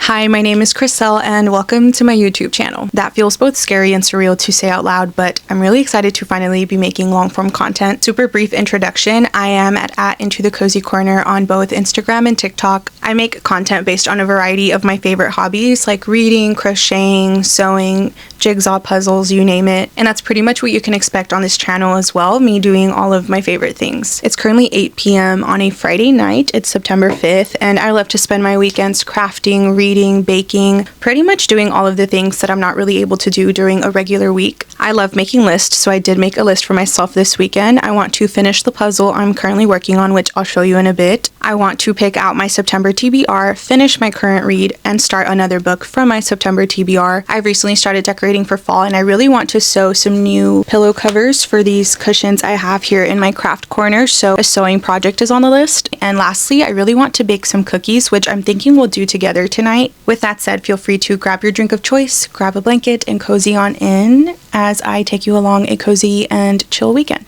Hi, my name is Chriselle and welcome to my YouTube channel. That feels both scary and surreal to say out loud, but I'm really excited to finally be making long form content. Super brief introduction, I am at Into the Cozy Corner on both Instagram and TikTok. I make content based on a variety of my favorite hobbies like reading, crocheting, sewing, jigsaw puzzles, you name it. And that's pretty much what you can expect on this channel as well, me doing all of my favorite things. It's currently 8 p.m. on a Friday night. It's September 5th, and I love to spend my weekends crafting, reading, baking, pretty much doing all of the things that I'm not really able to do during a regular week. I love making lists, so I did make a list for myself this weekend. I want to finish the puzzle I'm currently working on, which I'll show you in a bit. I want to pick out my September TBR, finish my current read, and start another book from my September TBR. I've recently started decorating for fall, and I really want to sew some new pillow covers for these cushions I have here in my craft corner, so a sewing project is on the list. And lastly, I really want to bake some cookies, which I'm thinking we'll do together tonight. With that said, feel free to grab your drink of choice, grab a blanket, and cozy on in as I take you along a cozy and chill weekend.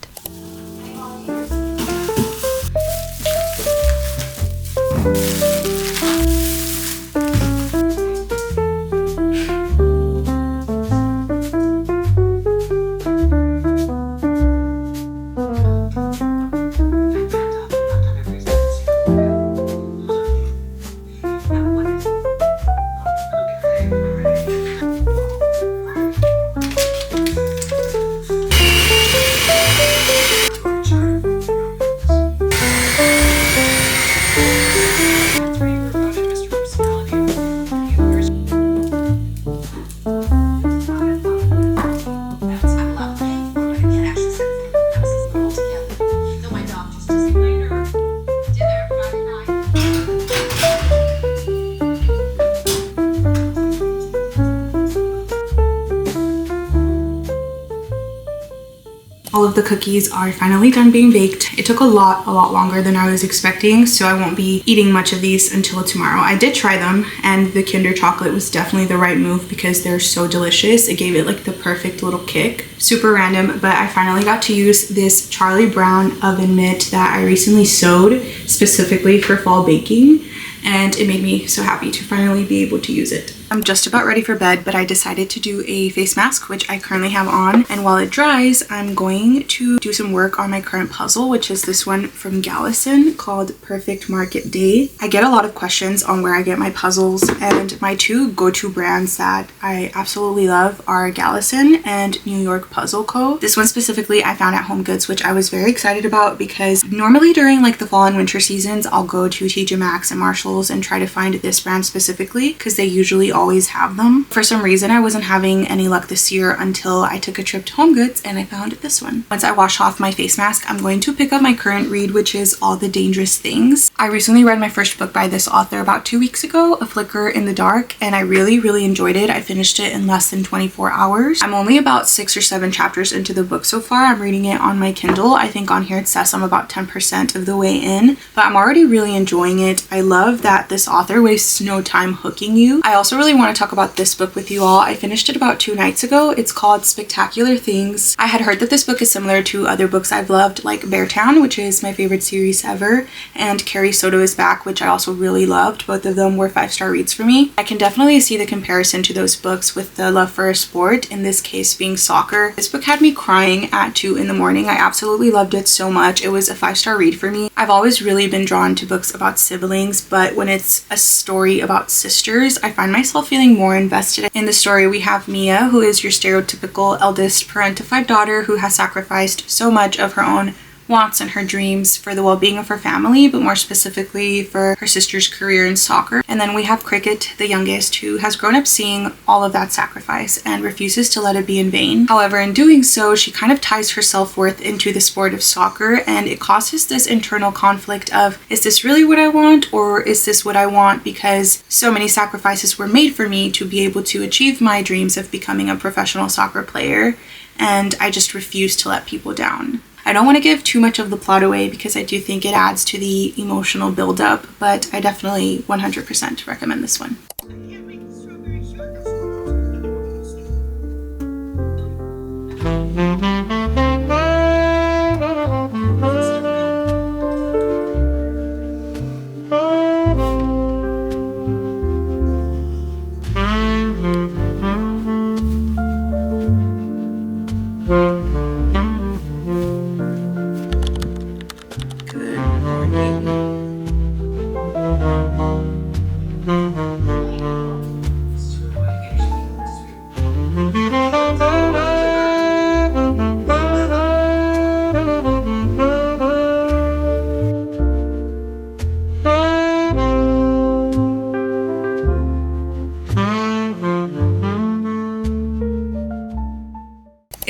All of the cookies are finally done being baked. It took a lot longer than I was expecting, so I won't be eating much of these until tomorrow. I did try them, and the Kinder chocolate was definitely the right move because they're so delicious. It gave it like the perfect little kick. Super random, but I finally got to use this Charlie Brown oven mitt that I recently sewed specifically for fall baking, and it made me so happy to finally be able to use it. I'm just about ready for bed, but I decided to do a face mask, which I currently have on. And while it dries, I'm going to do some work on my current puzzle, which is this one from Gallison called Perfect Market Day. I get a lot of questions on where I get my puzzles, and my two go-to brands that I absolutely love are Gallison and New York Puzzle Co. This one specifically I found at Home Goods, which I was very excited about because normally during like the fall and winter seasons, I'll go to TJ Maxx and Marshalls and try to find this brand specifically because they usually always have them. For some reason, I wasn't having any luck this year until I took a trip to Home Goods and I found this one. Once I wash off my face mask, I'm going to pick up my current read, which is All the Dangerous Things. I recently read my first book by this author about 2 weeks ago, A Flicker in the Dark, and I really enjoyed it. I finished it in less than 24 hours. I'm only about 6 or 7 chapters into the book so far. I'm reading it on my Kindle. I think on here it says I'm about 10% of the way in, but I'm already really enjoying it. I love that this author wastes no time hooking you. I also really want to talk about this book with you all. I finished it about 2 nights ago. It's called Spectacular Things. I had heard that this book is similar to other books I've loved, like Beartown, which is my favorite series ever, and Carrie Soto is Back, which I also really loved. Both of them were 5-star reads for me. I can definitely see the comparison to those books with the love for a sport, in this case being soccer. This book had me crying at 2 in the morning. I absolutely loved it so much. It was a 5-star read for me. I've always really been drawn to books about siblings, but when it's a story about sisters, I find myself feeling more invested. In the story, we have Mia, who is your stereotypical eldest parentified daughter who has sacrificed so much of her own wants and her dreams for the well-being of her family, but more specifically for her sister's career in soccer. And then we have Cricket, the youngest, who has grown up seeing all of that sacrifice and refuses to let it be in vain. However, in doing so, she kind of ties her self-worth into the sport of soccer, and it causes this internal conflict of, is this really what I want, or is this what I want because so many sacrifices were made for me to be able to achieve my dreams of becoming a professional soccer player, and I just refuse to let people down. I don't want to give too much of the plot away because I do think it adds to the emotional buildup, but I definitely 100% recommend this one.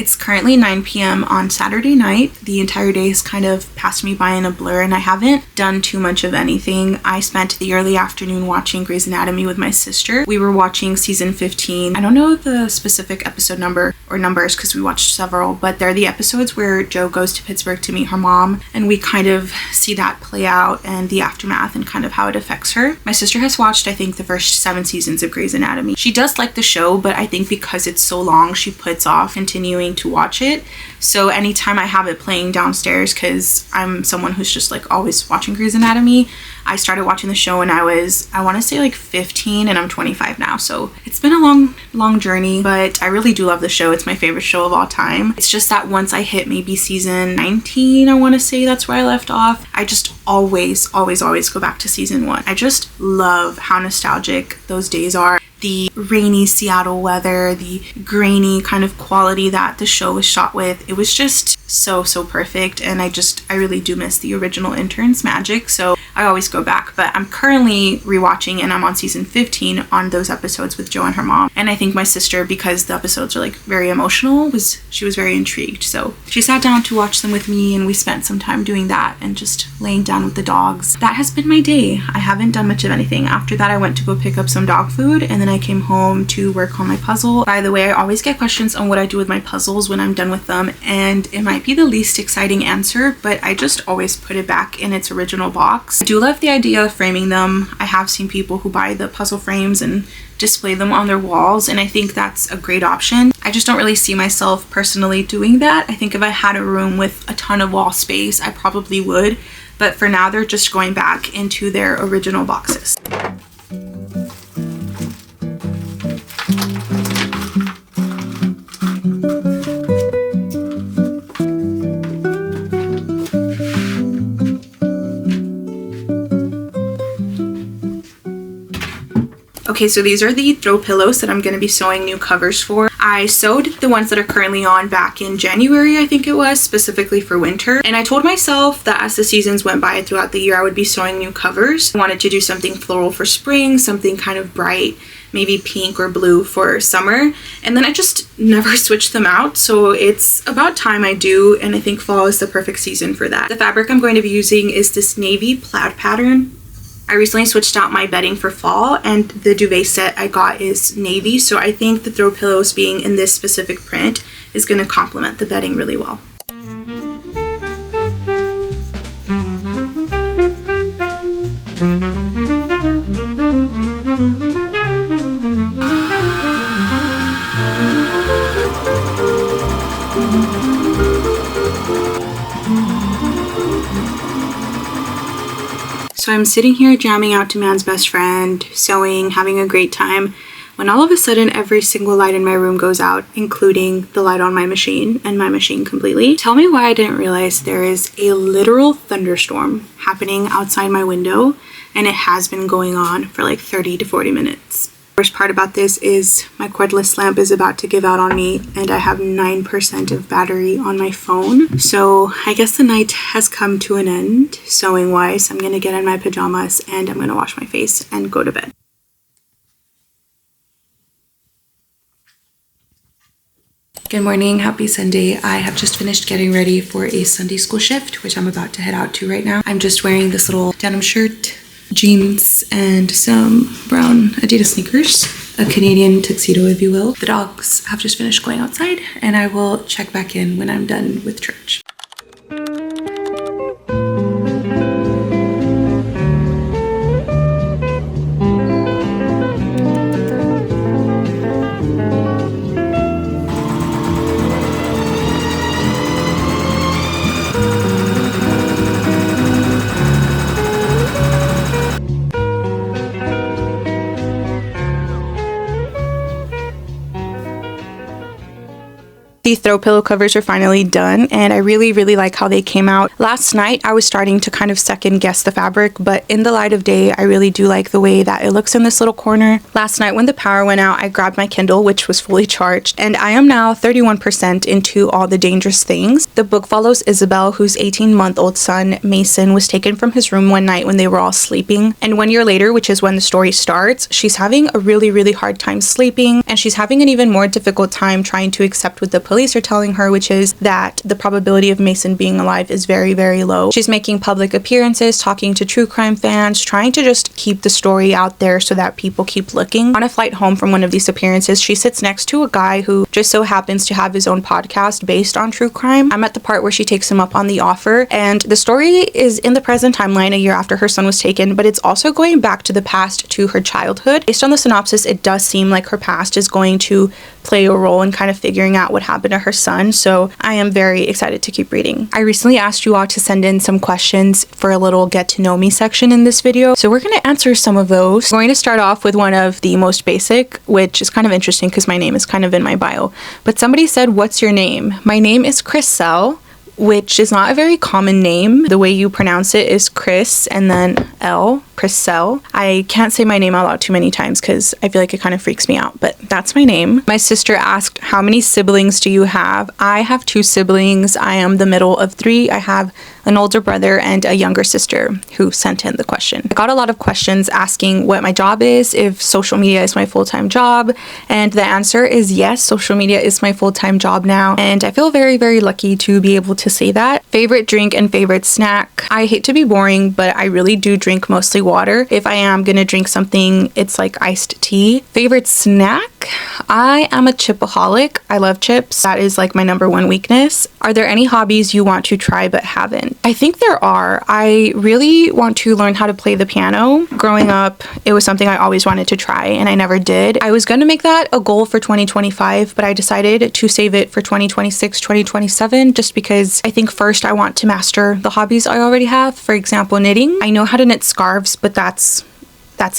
It's currently 9 p.m. on Saturday night. The entire day has kind of passed me by in a blur and I haven't done too much of anything. I spent the early afternoon watching Grey's Anatomy with my sister. We were watching season 15. I don't know the specific episode number or numbers because we watched several, but they're the episodes where Jo goes to Pittsburgh to meet her mom, and we kind of see that play out and the aftermath and kind of how it affects her. My sister has watched, I think, the first 7 seasons of Grey's Anatomy. She does like the show, but I think because it's so long, she puts off continuing to watch it. So anytime I have it playing downstairs, because I'm someone who's just like always watching Grey's Anatomy, I started watching the show when I want to say like 15, and I'm 25 now. So it's been a long journey, but I really do love the show. It's my favorite show of all time. It's just that once I hit maybe season 19, I want to say that's where I left off, I just always go back to season 1. I just love how nostalgic those days are. The rainy Seattle weather, the grainy kind of quality that the show was shot with. It was just so perfect, and I really do miss the original intern's magic, so I always go back. But I'm currently rewatching, and I'm on season 15 on those episodes with Jo and her mom. And I think my sister, because the episodes are like very emotional, she was very intrigued, so she sat down to watch them with me, and we spent some time doing that and just laying down with the dogs. That has been my day. I haven't done much of anything. After that, I went to go pick up some dog food, and then I came home to work on my puzzle. By the way, I always get questions on what I do with my puzzles when I'm done with them, and it might be the least exciting answer, but I just always put it back in its original box. I do love the idea of framing them. I have seen people who buy the puzzle frames and display them on their walls, and I think that's a great option. I just don't really see myself personally doing that. I think if I had a room with a ton of wall space, I probably would, but for now they're just going back into their original boxes. Okay, so these are the throw pillows that I'm going to be sewing new covers for. I sewed the ones that are currently on back in January, I think it was, specifically for winter. And I told myself that as the seasons went by throughout the year, I would be sewing new covers. I wanted to do something floral for spring, something kind of bright, maybe pink or blue for summer. And then I just never switched them out. So it's about time I do, and I think fall is the perfect season for that. The fabric I'm going to be using is this navy plaid pattern. I recently switched out my bedding for fall, and the duvet set I got is navy, so I think the throw pillows being in this specific print is going to complement the bedding really well. So I'm sitting here jamming out to Man's Best Friend, sewing, having a great time, when all of a sudden every single light in my room goes out, including the light on my machine and my machine completely. Tell me why I didn't realize there is a literal thunderstorm happening outside my window, and it has been going on for like 30 to 40 minutes. Worst part about this is my cordless lamp is about to give out on me, and I have 9% of battery on my phone. So I guess the night has come to an end sewing wise. I'm gonna get in my pajamas and I'm gonna wash my face and go to bed. Good morning, happy Sunday. I have just finished getting ready for a Sunday school shift, which I'm about to head out to right now. I'm just wearing this little denim shirt, jeans, and some brown Adidas sneakers, a Canadian tuxedo if you will. The dogs have just finished going outside, and I will check back in when I'm done with church. The throw pillow covers are finally done, and I really like how they came out. Last night I was starting to kind of second guess the fabric, but in the light of day I really do like the way that it looks in this little corner. Last night when the power went out, I grabbed my Kindle, which was fully charged, and I am now 31% into All the Dangerous Things. The book follows Isabel, whose 18-month-old son Mason was taken from his room one night when they were all sleeping, and 1 year later, which is when the story starts, she's having a really hard time sleeping, and she's having an even more difficult time trying to accept what the police police are telling her, which is that the probability of Mason being alive is very, very low. She's making public appearances, talking to true crime fans, trying to just keep the story out there so that people keep looking. On a flight home from one of these appearances, she sits next to a guy who just so happens to have his own podcast based on true crime. I'm at the part where she takes him up on the offer, and the story is in the present timeline, a year after her son was taken, but it's also going back to the past, to her childhood. Based on the synopsis, it does seem like her past is going to play a role in kind of figuring out what happened to her son, so I am very excited to keep reading. I recently asked you all to send in some questions for a little get to know me section in this video, so we're going to answer some of those. We're going to start off with one of the most basic, which is kind of interesting because my name is kind of in my bio, but somebody said, "What's your name?" My name is Chriselle, which is not a very common name. The way you pronounce it is Chris and then L, Chriselle. I can't say my name out loud too many times because I feel like it kind of freaks me out, but that's my name. My sister asked, how many siblings do you have? I have 2 siblings. I am the middle of 3. I have an older brother and a younger sister who sent in the question. I got a lot of questions asking what my job is, if social media is my full-time job, and the answer is yes, social media is my full-time job now, and I feel very, very lucky to be able to say that. Favorite drink and favorite snack. I hate to be boring, but I really do drink mostly water. If I am gonna drink something, it's like iced tea. Favorite snack? I am a chipaholic. I love chips. That is like my #1 weakness. Are there any hobbies you want to try but haven't? I think there are. I really want to learn how to play the piano. Growing up, it was something I always wanted to try and I never did. I was gonna make that a goal for 2025, but I decided to save it for 2026, 2027, just because I think first I want to master the hobbies I already have. For example, knitting. I know how to knit scarves, but that's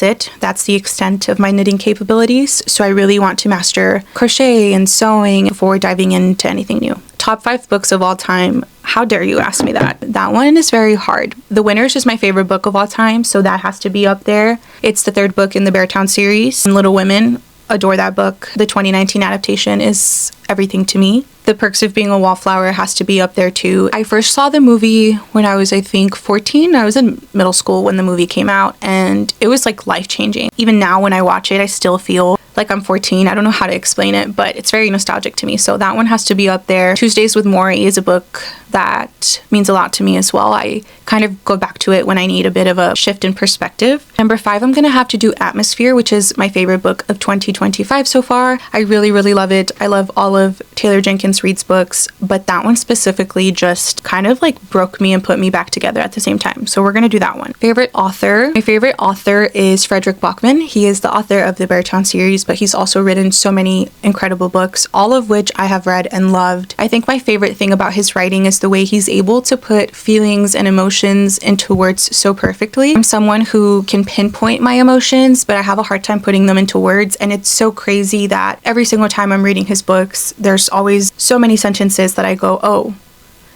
it. That's the extent of my knitting capabilities. So I really want to master crochet and sewing before diving into anything new. Top 5 books of all time. How dare you ask me that? That one is very hard. The Winners is my favorite book of all time, so that has to be up there. It's the 3rd book in the Beartown series. Little Women, adore that book. The 2019 adaptation is everything to me. The Perks of Being a Wallflower has to be up there too. I first saw the movie when I was, I think, 14. I was in middle school when the movie came out, and it was like life-changing. Even now when I watch it, I still feel like I'm 14. I don't know how to explain it, but it's very nostalgic to me. So that one has to be up there. Tuesdays with Morrie is a book that means a lot to me as well. I kind of go back to it when I need a bit of a shift in perspective. Number 5, I'm gonna have to do Atmosphere, which is my favorite book of 2025 so far. I really, really love it. I love all of Taylor Jenkins Reid's books, but that one specifically just kind of like broke me and put me back together at the same time. So we're gonna do that one. Favorite author. My favorite author is Frederick Bachman. He is the author of the Beartown series, but he's also written so many incredible books, all of which I have read and loved. I think my favorite thing about his writing is the way he's able to put feelings and emotions into words so perfectly. I'm someone who can pinpoint my emotions, but I have a hard time putting them into words, and it's so crazy that every single time I'm reading his books, there's always so many sentences that I go, oh,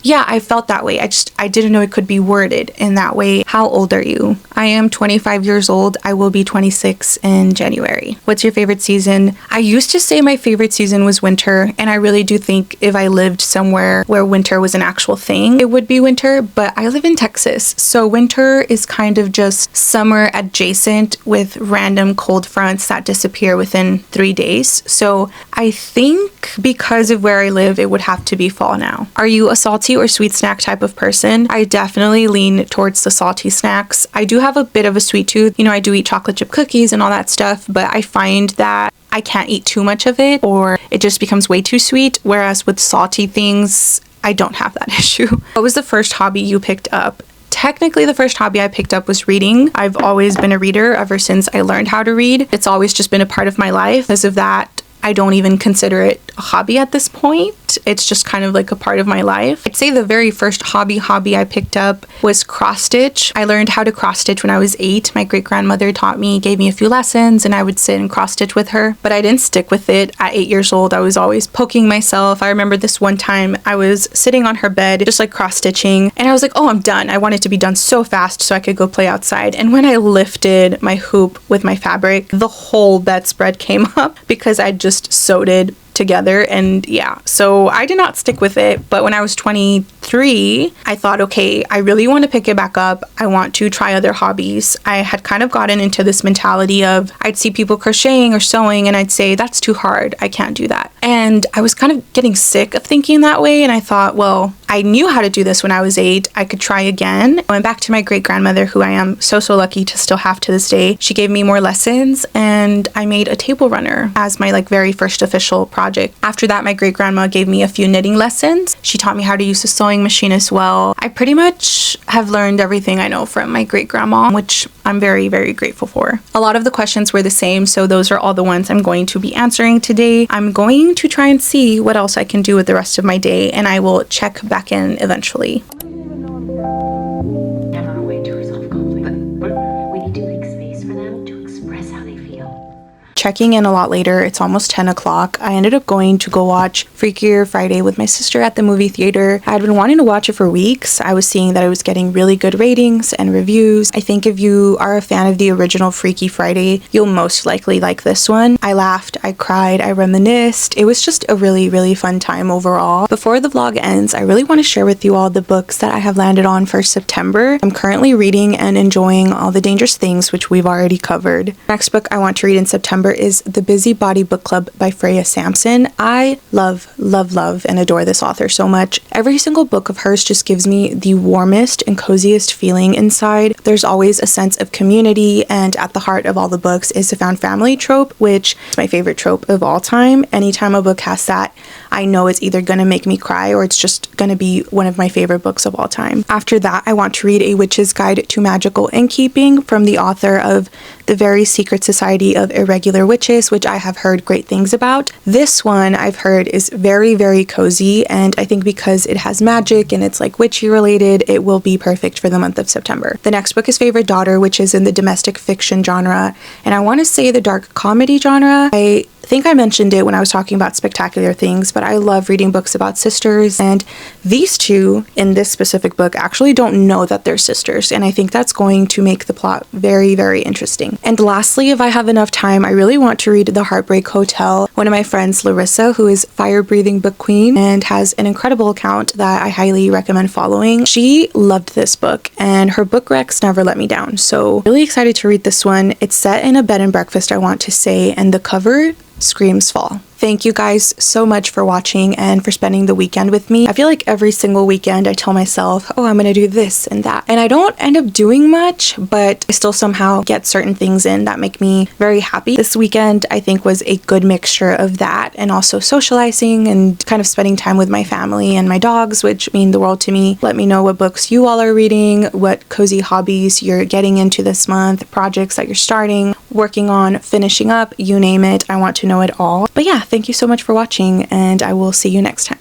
yeah, I felt that way. I didn't know it could be worded in that way. How old are you? I am 25 years old. I will be 26 in January. What's your favorite season? I used to say my favorite season was winter, and I really do think if I lived somewhere where winter was an actual thing, it would be winter, but I live in Texas, so winter is kind of just summer adjacent with random cold fronts that disappear within 3 days. So I think because of where I live, it would have to be fall now. Are you a salty or sweet snack type of person? I definitely lean towards the salty snacks. I do have a bit of a sweet tooth. You know, I do eat chocolate chip cookies and all that stuff, but I find that I can't eat too much of it or it just becomes way too sweet. Whereas with salty things, I don't have that issue. What was the first hobby you picked up? Technically, the first hobby I picked up was reading. I've always been a reader ever since I learned how to read. It's always just been a part of my life. Because of that, I don't even consider it a hobby at this point. It's just kind of like a part of my life. I'd say the very first hobby I picked up was cross stitch. I learned how to cross stitch when I was 8. My great grandmother taught me, gave me a few lessons, and I would sit and cross stitch with her, but I didn't stick with it. At 8 years old, I was always poking myself. I remember this one time I was sitting on her bed, just like cross stitching, and I was like, oh, I'm done. I want it to be done so fast so I could go play outside. And when I lifted my hoop with my fabric, the whole bedspread came up because I just sewed it together. And yeah, so I did not stick with it, but when I was 23 3, I thought, okay, I really want to pick it back up. I want to try other hobbies. I had kind of gotten into this mentality of I'd see people crocheting or sewing and I'd say, that's too hard. I can't do that. And I was kind of getting sick of thinking that way. And I thought, well, I knew how to do this when I was 8. I could try again. I went back to my great-grandmother, who I am so lucky to still have to this day. She gave me more lessons and I made a table runner as my very first official project. After that, my great-grandma gave me a few knitting lessons. She taught me how to use a sewing machine as well. I pretty much have learned everything I know from my great-grandma, which I'm very, very grateful for. A lot of the questions were the same, so those are all the ones I'm going to be answering today. I'm going to try and see what else I can do with the rest of my day, and I will check back in eventually. Never a way to resolve conflict, but we need to make space for them to express how they feel. Checking in a lot later, it's almost 10 o'clock. I ended up going to go watch Freakier Friday with my sister at the movie theater. I had been wanting to watch it for weeks. I was seeing that it was getting really good ratings and reviews. I think if you are a fan of the original Freaky Friday, you'll most likely like this one. I laughed, I cried, I reminisced. It was just a really, really fun time overall. Before the vlog ends, I really want to share with you all the books that I have landed on for September. I'm currently reading and enjoying All the Dangerous Things, which we've already covered. Next book I want to read in September is The Busybody Book Club by Freya Sampson. I love, and adore this author so much. Every single book of hers just gives me the warmest and coziest feeling inside. There's always a sense of community, and at the heart of all the books is the found family trope, which is my favorite trope of all time. Anytime a book has that, I know it's either gonna make me cry or it's just gonna be one of my favorite books of all time. After that, I want to read A Witch's Guide to Magical Innkeeping from the author of The Very Secret Society of Irregular Witches, which I have heard great things about. This one I've heard is very, very cozy, and I think because it has magic and it's witchy related, it will be perfect for the month of September. The next book is Favorite Daughter, which is in the domestic fiction genre, and I want to say the dark comedy genre. I think I mentioned it when I was talking about Spectacular Things, but I love reading books about sisters, and these two in this specific book actually don't know that they're sisters, and I think that's going to make the plot very, very interesting. And lastly, if I have enough time, I really want to read The Heartbreak Hotel. One of my friends, Larissa, who is fire-breathing book queen and has an incredible account that I highly recommend following, she loved this book, and her book recs never let me down, so really excited to read this one. It's set in a bed and breakfast, I want to say, and the cover screams fall. Thank you guys so much for watching and for spending the weekend with me. I feel like every single weekend I tell myself, oh, I'm gonna do this and that. And I don't end up doing much, but I still somehow get certain things in that make me very happy. This weekend, I think, was a good mixture of that and also socializing and kind of spending time with my family and my dogs, which mean the world to me. Let me know what books you all are reading, what cozy hobbies you're getting into this month, projects that you're starting, working on, finishing up, you name it. I want to know it all. But yeah, thank you so much for watching, and I will see you next time.